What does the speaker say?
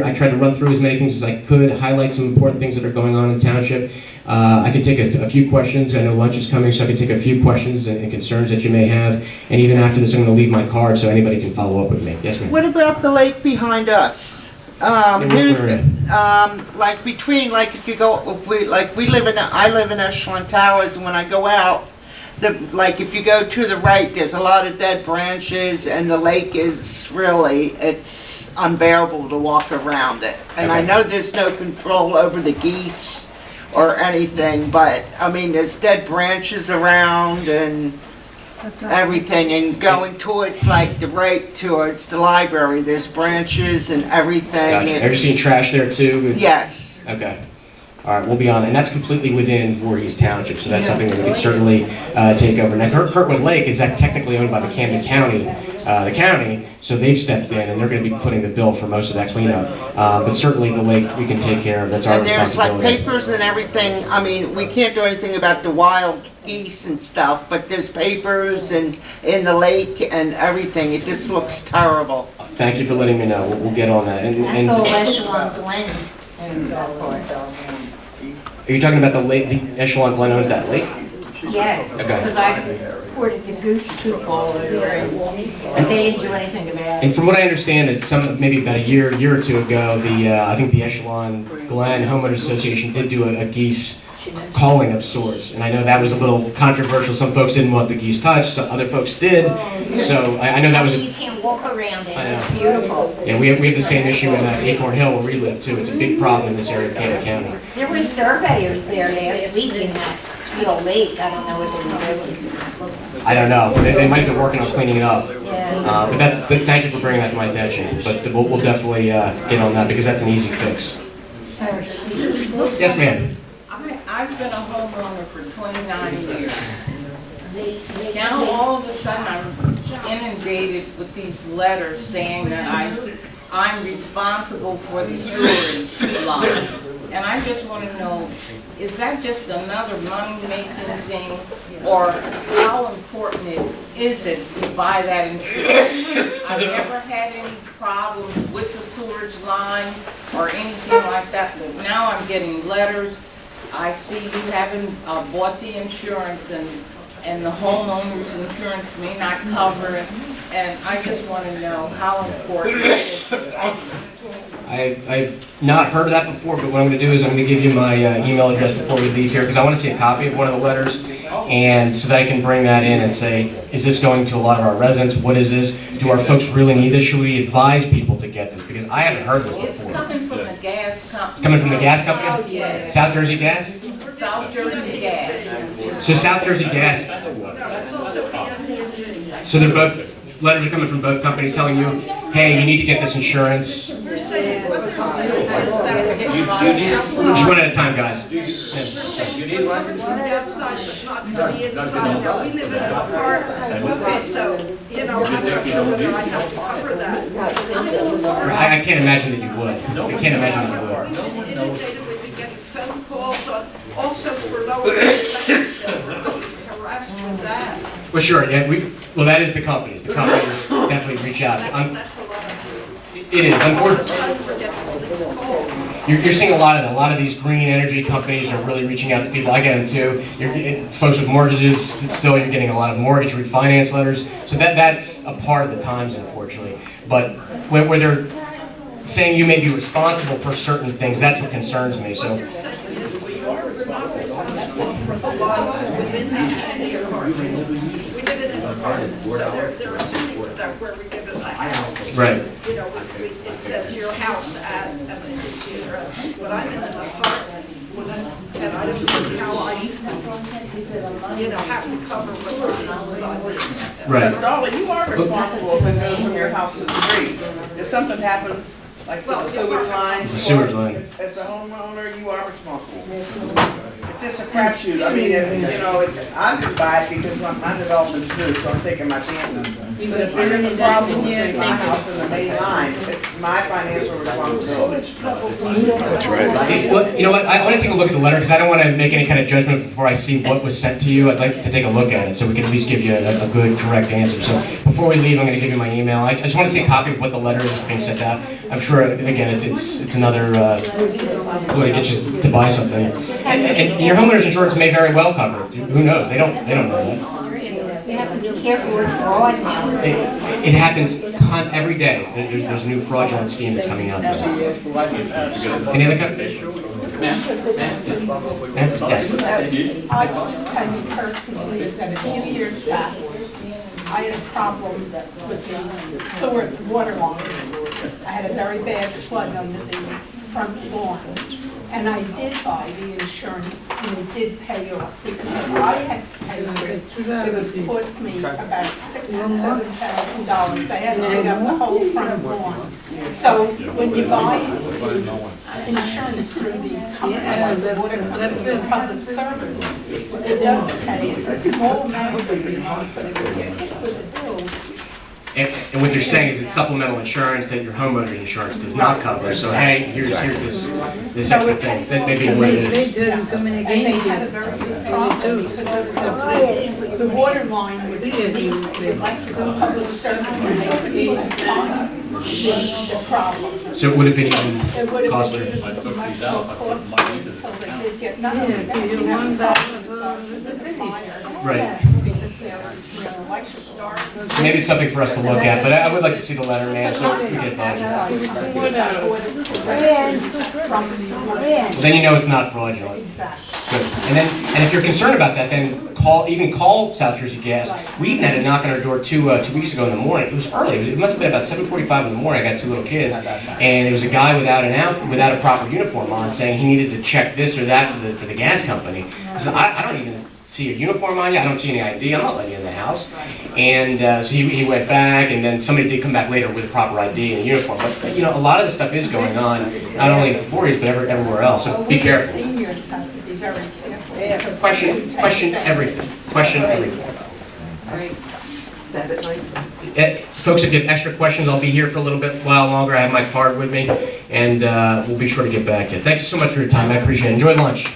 I tried to run through as many things as I could, highlight some important things that are going on in township. I could take a few questions. I know lunch is coming, so I can take a few questions and concerns that you may have. And even after this, I'm going to leave my card so anybody can follow up with me. Yes, ma'am. What about the lake behind us? Like between, like if you go, if we, like we live in, I live in Echelon Towers, and when I go out, like if you go to the right, there's a lot of dead branches, and the lake is really, it's unbearable to walk around it. And I know there's no control over the geese or anything, but I mean, there's dead branches around and everything, and going towards like the right towards the library, there's branches and everything. Gotcha. Have you seen trash there too? Yes. Okay. All right, we'll be on that. And that's completely within Voorhees Township, so that's something that we can certainly take over. Now, Kirkwood Lake is technically owned by the Camden County, so they've stepped in and they're going to be footing the bill for most of that cleanup. But certainly the lake we can take care of. That's our responsibility. And there's like papers and everything. I mean, we can't do anything about the wild geese and stuff, but there's papers and in the lake and everything. It just looks terrible. Thank you for letting me know. We'll get on that. That's all Echelon Glen owns that part. Are you talking about the lake? The Echelon Glen owns that lake? Yeah, because I reported the goose poop all over there, but they didn't do anything about it. And from what I understand, that maybe about a year or two ago, I think the Echelon Glen Homeowners Association did do a geese calling of sorts, and I know that was a little controversial. Some folks didn't want the geese touched, so other folks did. So I know that was. You can't walk around it. It's beautiful. Yeah, we have the same issue in Acorn Hill where we live too. It's a big problem in this area of Camden County. There were surveyors there last week in that little lake. I don't know what they were doing. I don't know. They might have been working on cleaning it up. Yeah. But thank you for bringing that to my attention. But we'll definitely get on that because that's an easy fix. Yes, ma'am. I've been a homeowner for 29 years. Now all of a sudden I'm inundated with these letters saying that I'm responsible for the sewerage line. And I just want to know, is that just another money-making thing, or how important is it to buy that insurance? I've never had any problems with the sewerage line or anything like that, but now I'm getting letters. I see you haven't bought the insurance, and the homeowner's insurance may not cover it, and I just want to know how important it is. I've not heard of that before, but what I'm going to do is I'm going to give you my email address before we leave here, because I want to see a copy of one of the letters, and so that I can bring that in and say, is this going to a lot of our residents? What is this? Do our folks really need this? Should we advise people to get this? Because I haven't heard this before. It's coming from the gas company. Coming from the gas company? Oh, yes. South Jersey Gas? South Jersey Gas. So South Jersey Gas. So they're both, letters are coming from both companies telling you, hey, you need to get this insurance. Just one at a time, guys. You need one? Outside, but not for the inside. Now, we live in an apartment, so, I'm not sure whether I have to cover that. I can't imagine that you would. I can't imagine that you would. Inundated, we've been getting phone calls, also for lower harassed with that. Well, sure, yeah, well, that is the companies. The companies definitely reach out. That's a lot of. It is, unfortunately. We're getting all these calls. You're seeing a lot of that. A lot of these green energy companies are really reaching out to people. I get them too. Folks with mortgages, still you're getting a lot of mortgage refinance letters. So that's a part of the times, unfortunately. But where they're saying you may be responsible for certain things, that's what concerns me. So. What you're saying is we're not responsible for the lives within the apartment. We live in an apartment, so they're assuming that where we live is a house. Right. It says your house at, and it's the address. But I'm in an apartment, and I don't see how I should, have to cover what's inside. Right. But Darla, you are responsible for making your house is free. If something happens, like with the sewage line. The sewage line. As a homeowner, you are responsible. It's just a crapshoot. I mean, I didn't buy it because my development's new, so I'm taking my chances. But if there is a problem with my house in the main line, it's my financial responsibility. That's right. Well, you know what, I want to take a look at the letter, because I don't want to make any kind of judgment before I see what was sent to you. I'd like to take a look at it, so we can at least give you a good, correct answer. So before we leave, I'm going to give you my email. I just want to see a copy of what the letter is that's being sent out. I'm sure, again, it's another way to get you to buy something. And your homeowner's insurance may very well cover it. Who knows? They don't know that. You have to be careful with fraud now. It happens every day. There's a new fraudulent scheme that's coming out. Any other questions? Yes. I can tell you personally that a few years back, I had a problem with the sewer water line. I had a very bad flood under the front lawn. And I did buy the insurance, and it did pay off, because if I had to pay for it, it would cost me about $6,000 to $7,000. They had to dig up the whole front lawn. So when you buy insurance through the company, like the water company, the public service, it does pay. It's a small amount every month, but if you get hit with a bill, And what they're saying is it's supplemental insurance that your homeowner's insurance does not cover. So hey, here's this extra thing. That may be what it is. and they had a very big problem because the water line was beneath the electrical public service, and they couldn't even find the problem. So it would have been It even would have costlier. been even much more costly until they did get, not only that, you have a problem with the fire. Right. Because their electric dark. So maybe it's something for us to look at, but I would like to see the letter, man, so we get it done. Well, then you know it's not fraudulent. Exactly. Good. And if you're concerned about that, then call South Jersey Gas. We even had a knock on our door 2 weeks ago in the morning. It was early. It must have been about 7:45 in the morning. I got 2 little kids, and it was a guy without a proper uniform on, saying he needed to check this or that for the gas company. I said, I don't even see a uniform on you. I don't see any ID. I'm not letting you in the house. And so he went back, and then somebody did come back later with a proper ID and a uniform. But you know, a lot of this stuff is going on, not only in Voorhees, but everywhere else. So be careful. Seniors have to be very careful. because Question they take that. everything. Question everything. Folks, if you have extra questions, I'll be here for a little bit while longer. I have my card with me, and we'll be sure to get back to you. Thank you so much for your time. I appreciate it. Enjoy lunch.